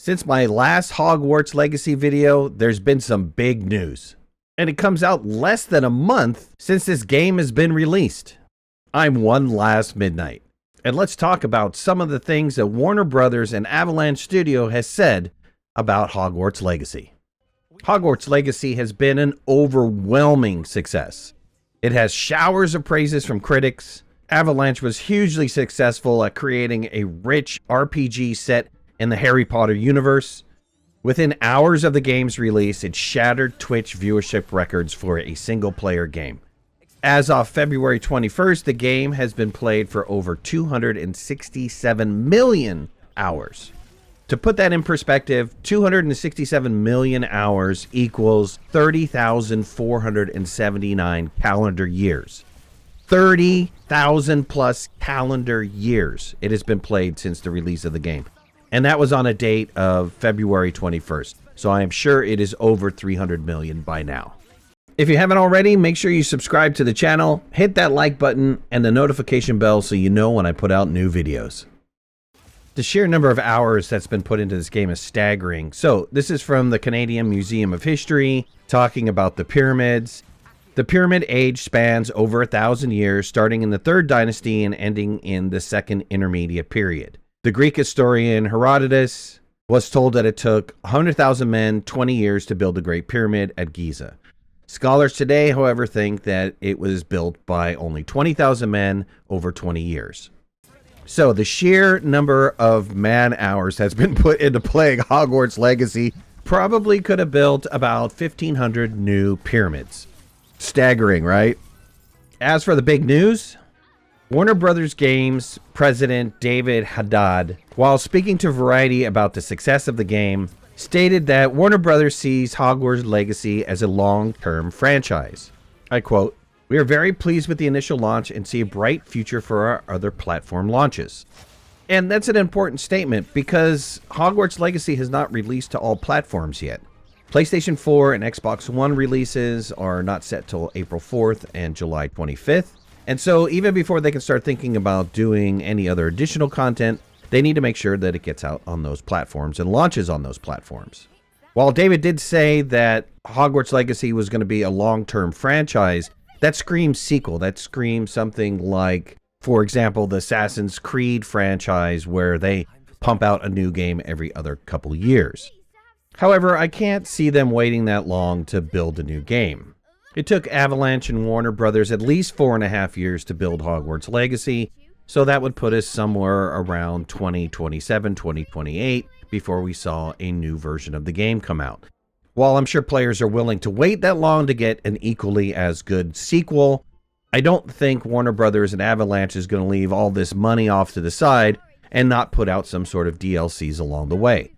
Since my last Hogwarts Legacy video, there's been some big news. And it comes out less than a month since this game has been released. I'm OneLastMidnight, and let's talk about some of the things that Warner Brothers and Avalanche Studio has said about Hogwarts Legacy. Hogwarts Legacy has been an overwhelming success. It has showers of praises from critics. Avalanche was hugely successful at creating a rich RPG set in the Harry Potter universe. Within hours of the game's release, it shattered Twitch viewership records for a single-player game. As of February 21st, the game has been played for over 267 million hours. To put that in perspective, 267 million hours equals 30,479 calendar years. 30,000 plus calendar years it has been played since the release of the game. And that was on a date of February 21st. So I am sure it is over 300 million by now. If you haven't already, make sure you subscribe to the channel, hit that like button and the notification bell so you know when I put out new videos. The sheer number of hours that's been put into this game is staggering. So this is from the Canadian Museum of History, talking about the pyramids. The pyramid age spans over 1,000 years, starting in the 3rd dynasty and ending in the 2nd intermediate period. The Greek historian Herodotus was told that it took 100,000 men 20 years to build the Great Pyramid at Giza. Scholars today, however, think that it was built by only 20,000 men over 20 years. So the sheer number of man-hours that's been put into playing Hogwarts Legacy probably could have built about 1,500 new pyramids. Staggering, right? As for the big news, Warner Brothers Games president David Haddad, while speaking to Variety about the success of the game, stated that Warner Brothers sees Hogwarts Legacy as a long-term franchise. I quote, "We are very pleased with the initial launch and see a bright future for our other platform launches." And that's an important statement because Hogwarts Legacy has not released to all platforms yet. PlayStation 4 and Xbox One releases are not set till April 4th and July 25th. And so even before they can start thinking about doing any other additional content, they need to make sure that it gets out on those platforms and launches on those platforms. While David did say that Hogwarts Legacy was going to be a long-term franchise, that screams sequel. That screams something like, for example, the Assassin's Creed franchise, where they pump out a new game every other couple years. However, I can't see them waiting that long to build a new game. It took Avalanche and Warner Brothers at least 4.5 years to build Hogwarts Legacy, so that would put us somewhere around 2027, 2028 before we saw a new version of the game come out. While I'm sure players are willing to wait that long to get an equally as good sequel, I don't think Warner Brothers and Avalanche is going to leave all this money off to the side and not put out some sort of DLCs along the way.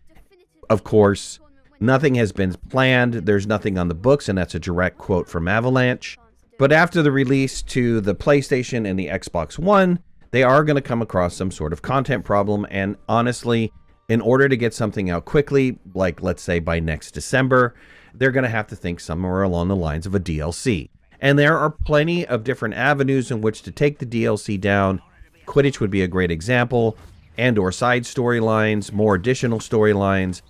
Of course, nothing has been planned, there's nothing on the books, and that's a direct quote from Avalanche. But after the release to the PlayStation and the Xbox One, they are going to come across some sort of content problem, and honestly, in order to get something out quickly, like let's say by next December, they're going to have to think somewhere along the lines of a DLC. And there are plenty of different avenues in which to take the DLC down. Quidditch would be a great example, and or side storylines, more additional storylines.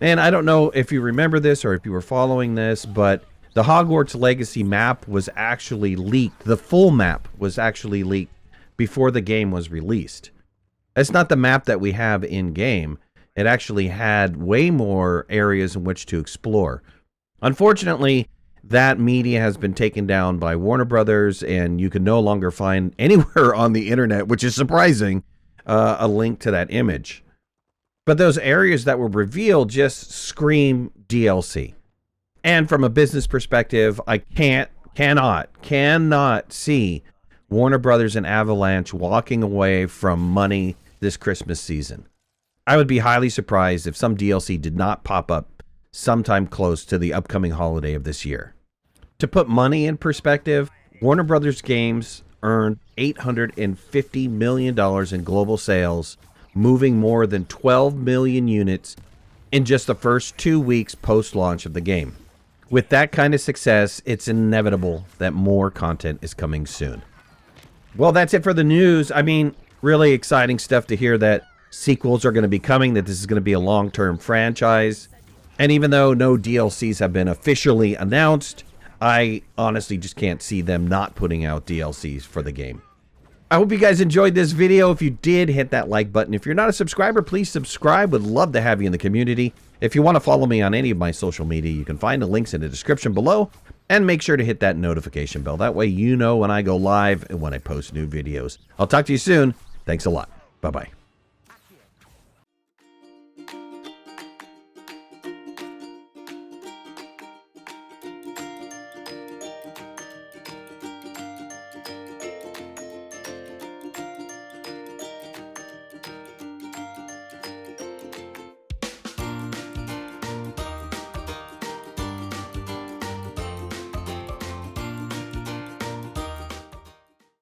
And I don't know if you remember this or if you were following this, but the Hogwarts Legacy map was actually leaked. The full map was actually leaked before the game was released. That's not the map that we have in-game. It actually had way more areas in which to explore. Unfortunately, that media has been taken down by Warner Brothers, and you can no longer find anywhere on the internet, which is surprising, a link to that image. But those areas that were revealed just scream DLC. And from a business perspective, I cannot see Warner Brothers and Avalanche walking away from money this Christmas season. I would be highly surprised if some DLC did not pop up sometime close to the upcoming holiday of this year. To put money in perspective, Warner Brothers Games earned $850 million in global sales, moving more than 12 million units in just the first 2 weeks post-launch of the game. With that kind of success, it's inevitable that more content is coming soon. Well, that's it for the news. I mean, really exciting stuff to hear that sequels are going to be coming, that this is going to be a long-term franchise. And even though no DLCs have been officially announced, I honestly just can't see them not putting out DLCs for the game. I hope you guys enjoyed this video. If you did, hit that like button. If you're not a subscriber, please subscribe. Would love to have you in the community. If you want to follow me on any of my social media, you can find the links in the description below. And make sure to hit that notification bell. That way you know when I go live and when I post new videos. I'll talk to you soon. Thanks a lot. Bye-bye.